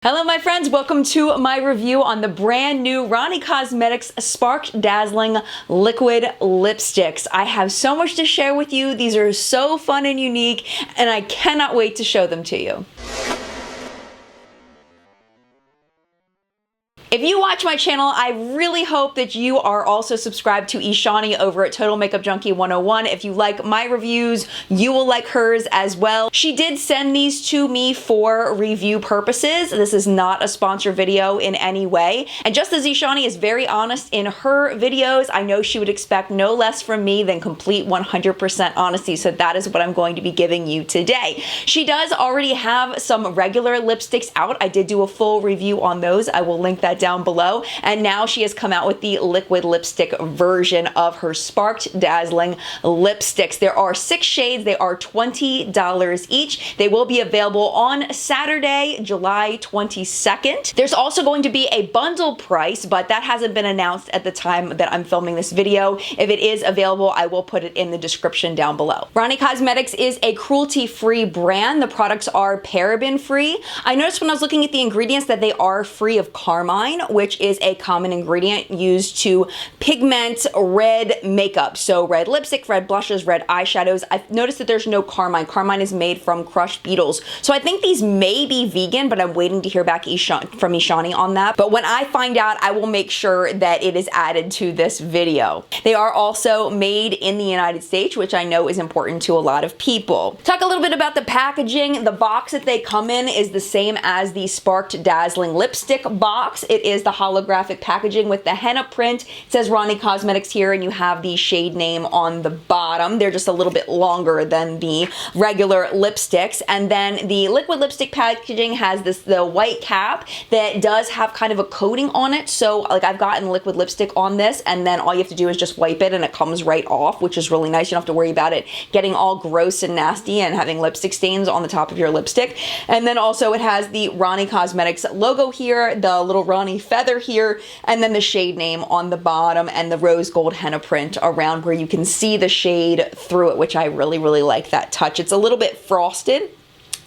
Hello my friends, welcome to my review on the brand new Rani Cosmetics Sparked Dazzling Liquid Lipsticks. I have so much to share with you. These are so fun and unique, and I cannot wait to show them to you. If you watch my channel, I really hope that you are also subscribed to Eshani over at Total Makeup Junkie 101. If you like my reviews, you will like hers as well. She did send these to me for review purposes. This is not a sponsor video in any way. And just as Eshani is very honest in her videos, I know she would expect no less from me than complete 100% honesty. So that is what I'm going to be giving you today. She does already have some regular lipsticks out. I did do a full review on those. I will link that down below. And now she has come out with the liquid lipstick version of her Sparked Dazzling lipsticks. There are 6 shades. They are $20 each. They will be available on Saturday, July 22nd. There's also going to be a bundle price, but that hasn't been announced at the time that I'm filming this video. If it is available, I will put it in the description down below. Rani Cosmetics is a cruelty-free brand. The products are paraben-free. I noticed when I was looking at the ingredients that they are free of carmine, which is a common ingredient used to pigment red makeup. So red lipstick, red blushes, red eyeshadows. I've noticed that there's no carmine. Carmine is made from crushed beetles. So I think these may be vegan, but I'm waiting to hear back from Eshani on that. But when I find out, I will make sure that it is added to this video. They are also made in the United States, which I know is important to a lot of people. Talk a little bit about the packaging. The box that they come in is the same as the Sparked Dazzling lipstick box. It is the holographic packaging with the henna print. It says Rani Cosmetics here, and you have the shade name on the bottom. They're just a little bit longer than the regular lipsticks. And then the liquid lipstick packaging has the white cap that does have kind of a coating on it. So like I've gotten liquid lipstick on this, and then all you have to do is just wipe it and it comes right off, which is really nice. You don't have to worry about it getting all gross and nasty and having lipstick stains on the top of your lipstick. And then also it has the Rani Cosmetics logo here, the little Rani feather here, and then the shade name on the bottom and the rose gold henna print around where you can see the shade through it, which I really like that touch. It's a little bit frosted,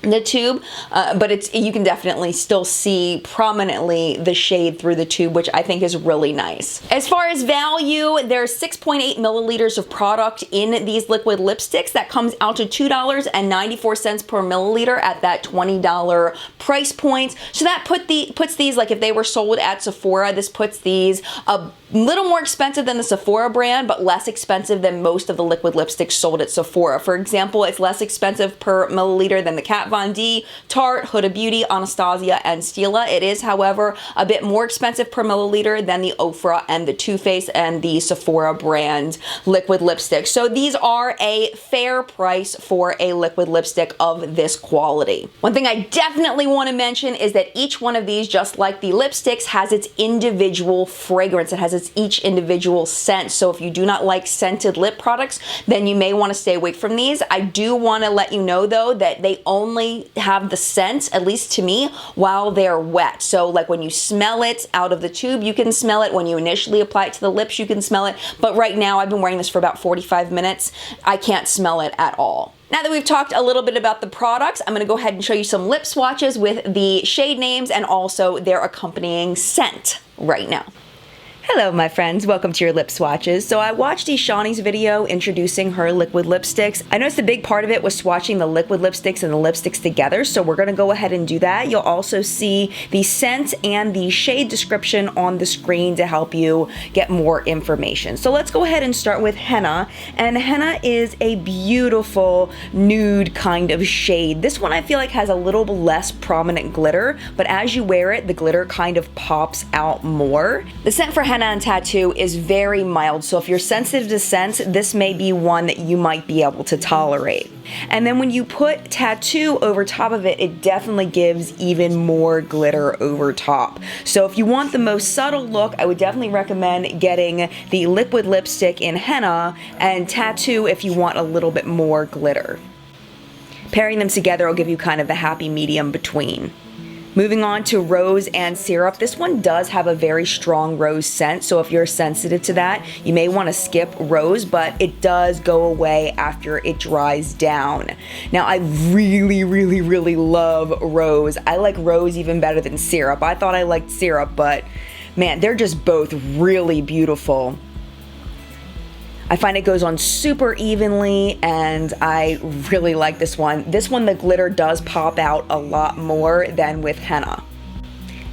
the tube, but you can definitely still see prominently the shade through the tube, which I think is really nice. As far as value, there's 6.8 milliliters of product in these liquid lipsticks. That comes out to $2.94 per milliliter at that $20 price point. So that puts these, like if they were sold at Sephora, this puts these a little more expensive than the Sephora brand, but less expensive than most of the liquid lipsticks sold at Sephora. For example, it's less expensive per milliliter than the Kat Von D, Tarte, Huda Beauty, Anastasia, and Stila. It is, however, a bit more expensive per milliliter than the Ofra and the Too Faced and the Sephora brand liquid lipstick. So these are a fair price for a liquid lipstick of this quality. One thing I definitely want to mention is that each one of these, just like the lipsticks, has its individual fragrance. It has its each individual scent. So if you do not like scented lip products, then you may want to stay away from these. I do want to let you know though that they only have the scent, at least to me, while they're wet. So like when you smell it out of the tube, you can smell it. When you initially apply it to the lips, you can smell it. But right now, I've been wearing this for about 45 minutes. I can't smell it at all. Now that we've talked a little bit about the products, I'm going to go ahead and show you some lip swatches with the shade names and also their accompanying scent right now. Hello my friends, welcome to your lip swatches. So I watched Eshani's video introducing her liquid lipsticks. I noticed a big part of it was swatching the liquid lipsticks and the lipsticks together, so we're gonna go ahead and do that. You'll also see the scent and the shade description on the screen to help you get more information. So let's go ahead and start with Henna. And Henna is a beautiful nude kind of shade. This one I feel like has a little less prominent glitter, but as you wear it, the glitter kind of pops out more. The scent for Henna and Tattoo is very mild, so if you're sensitive to scents, this may be one that you might be able to tolerate. And then when you put Tattoo over top of it, it definitely gives even more glitter over top. So if you want the most subtle look, I would definitely recommend getting the liquid lipstick in Henna and Tattoo if you want a little bit more glitter. Pairing them together will give you kind of the happy medium between. Moving on to rose and syrup. This one does have a very strong rose scent, so if you're sensitive to that, you may want to skip rose, but it does go away after it dries down. Now, I really love rose. I like rose even better than syrup. I thought I liked syrup, but man, they're just both really beautiful. I find it goes on super evenly, and I really like this one. This one, the glitter does pop out a lot more than with henna.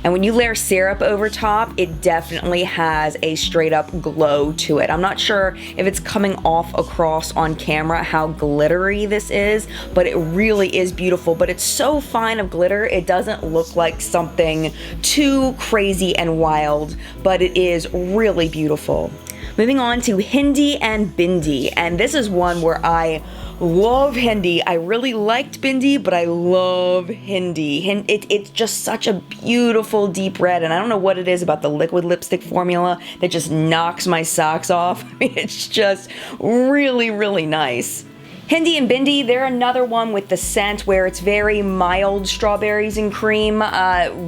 And when you layer syrup over top, it definitely has a straight up glow to it. I'm not sure if it's coming off across on camera how glittery this is, but it really is beautiful. But it's so fine of glitter, it doesn't look like something too crazy and wild, but it is really beautiful. Moving on to Hindi and Bindi, and this is one where I love Hindi. I really liked Bindi, but I love Hindi. It's just such a beautiful deep red, and I don't know what it is about the liquid lipstick formula that just knocks my socks off. I mean, it's just really nice. Hindi and Bindi, they're another one with the scent where it's very mild strawberries and cream,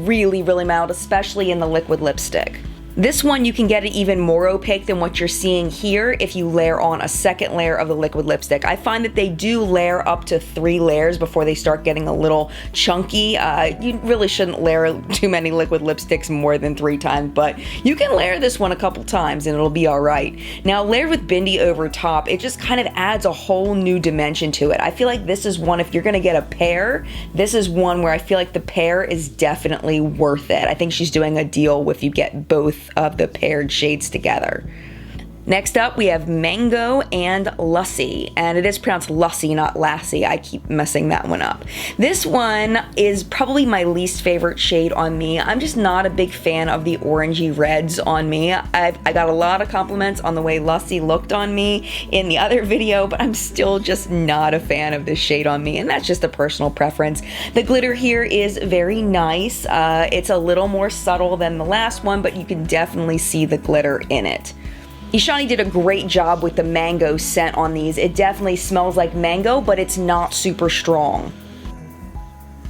really mild, especially in the liquid lipstick. This one, you can get it even more opaque than what you're seeing here if you layer on a second layer of the liquid lipstick. I find that they do layer up to 3 layers before they start getting a little chunky. You really shouldn't layer too many liquid lipsticks more than 3 times, but you can layer this one a couple times and it'll be all right. Now, layered with Bindi over top, it just kind of adds a whole new dimension to it. I feel like this is one, if you're gonna get a pair, this is one where I feel like the pair is definitely worth it. I think she's doing a deal if you get both of the paired shades together. Next up, we have Mango and Lassie, and it is pronounced Lassie, not Lassie. I keep messing that one up. This one is probably my least favorite shade on me. I'm just not a big fan of the orangey reds on me. I got a lot of compliments on the way Lassie looked on me in the other video, but I'm still just not a fan of this shade on me, and that's just a personal preference. The glitter here is very nice. It's a little more subtle than the last one, but you can definitely see the glitter in it. Eshani did a great job with the mango scent on these. It definitely smells like mango, but it's not super strong.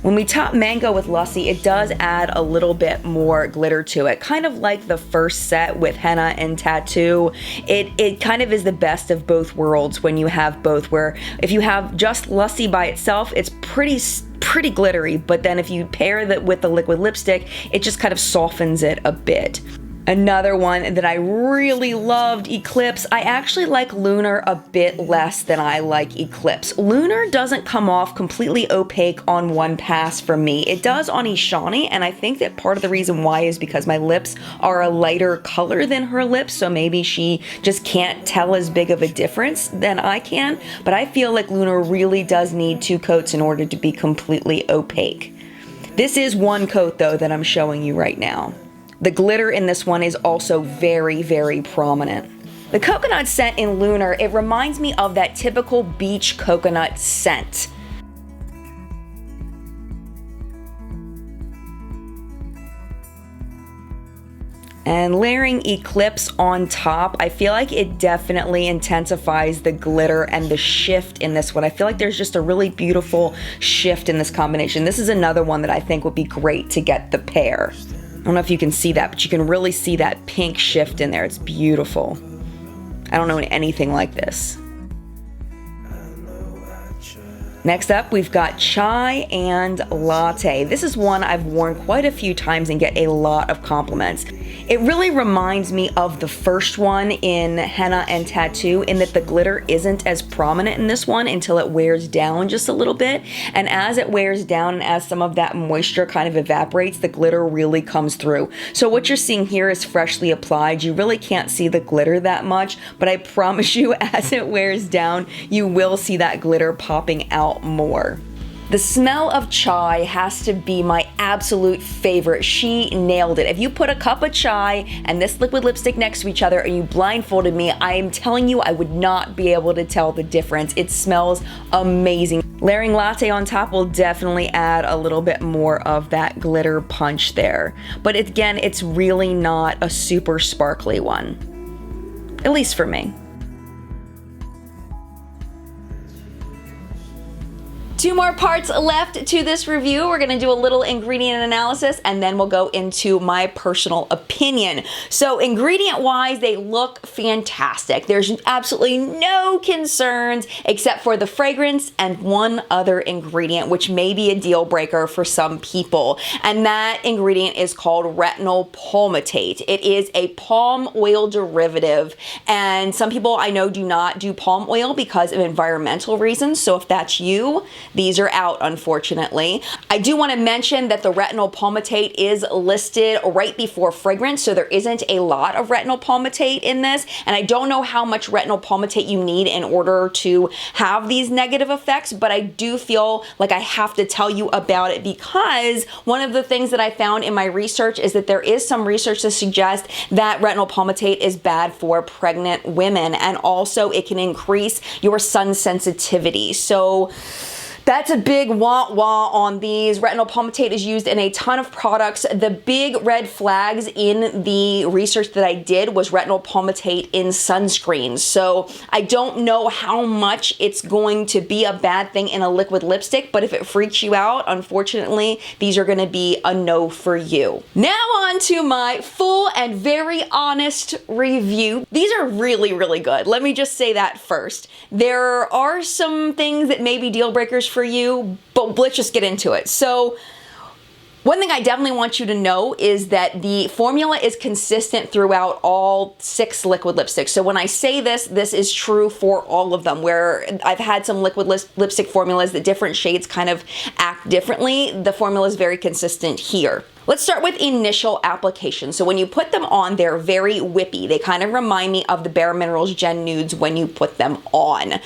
When we top mango with Lassie, it does add a little bit more glitter to it. Kind of like the first set with henna and tattoo. It kind of is the best of both worlds when you have both, where if you have just Lassie by itself, it's pretty glittery, but then if you pair that with the liquid lipstick, it just kind of softens it a bit. Another one that I really loved, Eclipse. I actually like Lunar a bit less than I like Eclipse. Lunar doesn't come off completely opaque on one pass for me. It does on Eshani, and I think that part of the reason why is because my lips are a lighter color than her lips, so maybe she just can't tell as big of a difference than I can, but I feel like Lunar really does need 2 coats in order to be completely opaque. This is 1 coat, though, that I'm showing you right now. The glitter in this one is also very prominent. The coconut scent in Lunar, it reminds me of that typical beach coconut scent. And layering Eclipse on top, I feel like it definitely intensifies the glitter and the shift in this one. I feel like there's just a really beautiful shift in this combination. This is another one that I think would be great to get the pair. I don't know if you can see that, but you can really see that pink shift in there. It's beautiful. I don't know anything like this. Next up, we've got Chai and Latte. This is one I've worn quite a few times and get a lot of compliments. It really reminds me of the first one in Henna and Tattoo in that the glitter isn't as prominent in this one until it wears down just a little bit. And as it wears down and as some of that moisture kind of evaporates, the glitter really comes through. So what you're seeing here is freshly applied. You really can't see the glitter that much, but I promise you as it wears down, you will see that glitter popping out more. The smell of chai has to be my absolute favorite. She nailed it. If you put a cup of chai and this liquid lipstick next to each other and you blindfolded me, I am telling you I would not be able to tell the difference. It smells amazing. Layering Latte on top will definitely add a little bit more of that glitter punch there. But again, it's really not a super sparkly one. At least for me. 2 more parts left to this review. We're gonna do a little ingredient analysis and then we'll go into my personal opinion. So ingredient-wise, they look fantastic. There's absolutely no concerns except for the fragrance and one other ingredient, which may be a deal breaker for some people. And that ingredient is called Retinol Palmitate. It is a palm oil derivative. And some people I know do not do palm oil because of environmental reasons. So if that's you, these are out, unfortunately. I do want to mention that the Retinol Palmitate is listed right before fragrance, so there isn't a lot of Retinol Palmitate in this, and I don't know how much Retinol Palmitate you need in order to have these negative effects, but I do feel like I have to tell you about it because one of the things that I found in my research is that there is some research to suggest that Retinol Palmitate is bad for pregnant women, and also it can increase your sun sensitivity. So that's a big wah-wah on these. Retinol Palmitate is used in a ton of products. The big red flags in the research that I did was Retinol Palmitate in sunscreens. So I don't know how much it's going to be a bad thing in a liquid lipstick, but if it freaks you out, unfortunately, these are gonna be a no for you. Now on to my full and very honest review. These are really, really good. Let me just say that first. There are some things that may be deal breakers for you, but let's just get into it. So one thing I definitely want you to know is that the formula is consistent throughout all 6 liquid lipsticks. So when I say this, this is true for all of them. Where I've had some liquid lipstick formulas that different shades kind of act differently, the formula is very consistent here. Let's start with initial application. So when you put them on, they're very whippy. They kind of remind me of the Bare Minerals Gen Nudes when you put them on.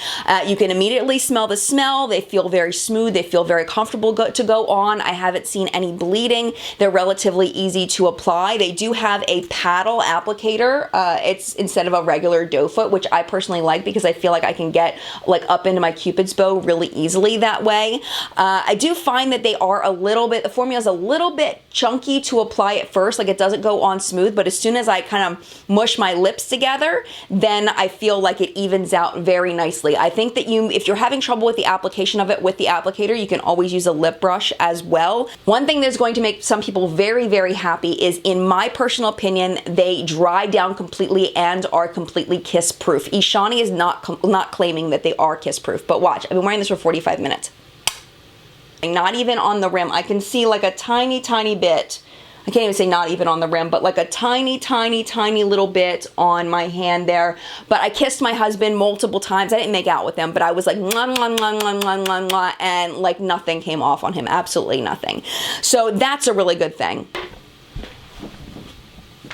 You can immediately smell the smell. They feel very smooth. They feel very comfortable to go on. I haven't seen any bleeding. They're relatively easy to apply. They do have a paddle applicator. It's instead of a regular doe foot, which I personally like because I feel like I can get like up into my Cupid's bow really easily that way. I do find that they are a little bit, the formula is a little bit chunky to apply at first, like it doesn't go on smooth, but as soon as I kind of mush my lips together, then I feel like it evens out very nicely. I think that if you're having trouble with the application of it with the applicator, you can always use a lip brush as well. One thing that's going to make some people very, very happy is, in my personal opinion, they dry down completely and are completely kiss proof. Eshani is not claiming that they are kiss proof, but watch, I've been wearing this for 45 minutes. Not even on the rim. I can see like a tiny, tiny bit. I can't even say not even on the rim, but like a tiny, tiny, tiny little bit on my hand there. But I kissed my husband multiple times. I didn't make out with him, but I was like, mwah, mwah, mwah, mwah, mwah, mwah, mwah, and like nothing came off on him. Absolutely nothing. So that's a really good thing.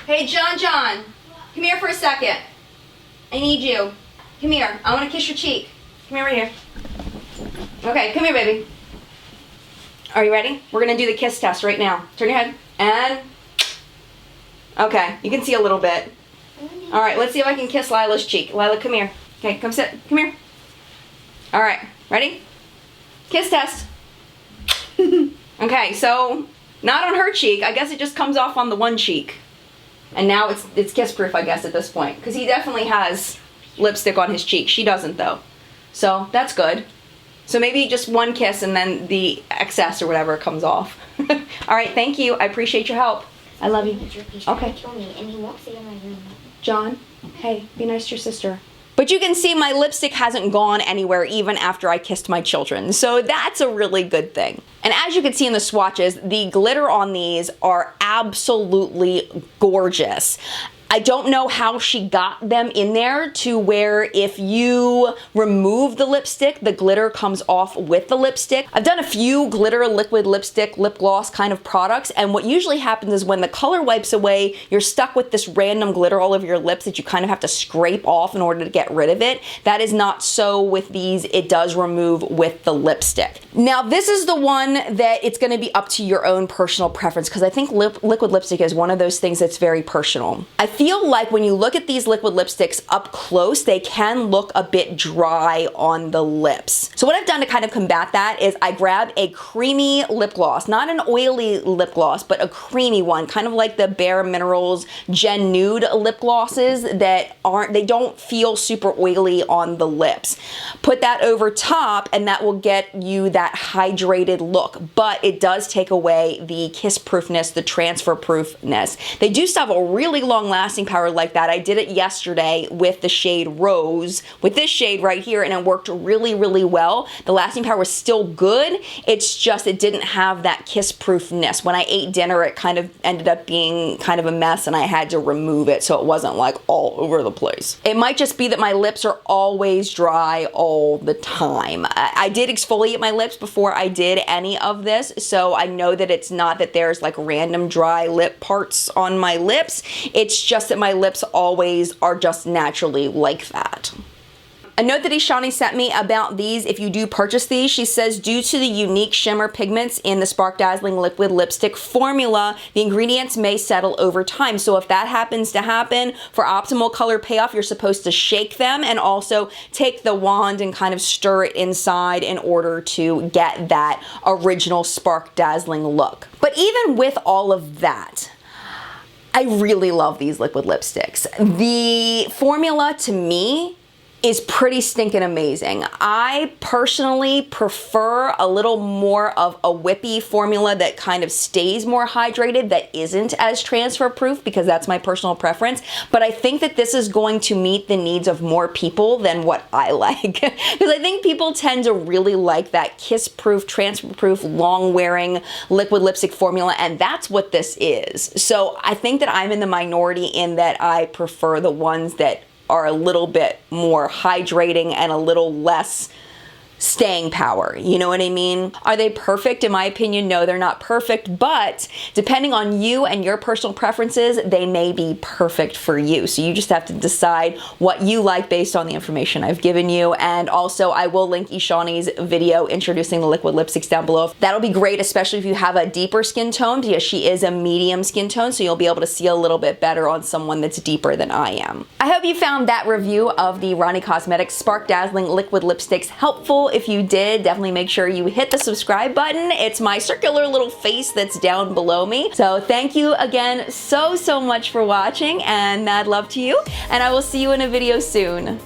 Hey, John, come here for a second. I need you. Come here. I want to kiss your cheek. Come here, right here. Okay, come here, baby. Are you ready? We're gonna do the kiss test right now. Turn your head, and, okay, you can see a little bit. All right, let's see if I can kiss Lila's cheek. Lila, come here. Okay, come sit, come here. All right, ready? Kiss test. Okay, so, not on her cheek. I guess it just comes off on the one cheek. And now it's kiss proof, I guess, at this point. Because he definitely has lipstick on his cheek. She doesn't, though. So, that's good. So maybe just one kiss and then the excess or whatever comes off. All right, thank you. I appreciate your help. I love you. Okay. John, hey, be nice to your sister. But you can see my lipstick hasn't gone anywhere even after I kissed my children. So that's a really good thing. And as you can see in the swatches, the glitter on these are absolutely gorgeous. I don't know how she got them in there to where if you remove the lipstick, the glitter comes off with the lipstick. I've done a few glitter liquid lipstick, lip gloss kind of products, and what usually happens is when the color wipes away, you're stuck with this random glitter all over your lips that you kind of have to scrape off in order to get rid of it. That is not so with these. It does remove with the lipstick. Now, this is the one that it's gonna be up to your own personal preference, because I think liquid lipstick is one of those things that's very personal. I feel feel like when you look at these liquid lipsticks up close, they can look a bit dry on the lips. So what I've done to kind of combat that is I grabbed a creamy lip gloss, not an oily lip gloss, but a creamy one, kind of like the Bare Minerals Gen Nude lip glosses that they don't feel super oily on the lips. Put that over top and that will get you that hydrated look, but it does take away the kiss proofness, the transfer proofness. They do still have a really long lasting power like that. I did it yesterday with the shade Rose, with this shade right here, and it worked really, really well. The lasting power was still good. It's just, it didn't have that kiss proofness. When I ate dinner, it kind of ended up being kind of a mess and I had to remove it so it wasn't like all over the place. It might just be that my lips are always dry all the time. I did exfoliate my lips before I did any of this, so I know that it's not that there's like random dry lip parts on my lips. It's just that my lips always are just naturally like that. A note that Eshani sent me about these, if you do purchase these, she says, due to the unique shimmer pigments in the Spark Dazzling liquid lipstick formula, the ingredients may settle over time. So if that happens to happen, for optimal color payoff, you're supposed to shake them and also take the wand and kind of stir it inside in order to get that original Spark Dazzling look. But even with all of that, I really love these liquid lipsticks. The formula to me is pretty stinking amazing. I personally prefer a little more of a whippy formula that kind of stays more hydrated, that isn't as transfer proof, because that's my personal preference. But I think that this is going to meet the needs of more people than what I like. Because I think people tend to really like that kiss proof, transfer proof, long wearing liquid lipstick formula, and that's what this is. So I think that I'm in the minority in that I prefer the ones that are a little bit more hydrating and a little less staying power, you know what I mean? Are they perfect? In my opinion, no, they're not perfect, but depending on you and your personal preferences, they may be perfect for you. So you just have to decide what you like based on the information I've given you. And also, I will link Eshani's video introducing the liquid lipsticks down below. That'll be great, especially if you have a deeper skin tone, because she is a medium skin tone, so you'll be able to see a little bit better on someone that's deeper than I am. I hope you found that review of the Rani Cosmetics Spark Dazzling liquid lipsticks helpful. If you did, definitely make sure you hit the subscribe button. It's my circular little face that's down below me. So thank you again so much for watching, and mad love to you, and I will see you in a video soon.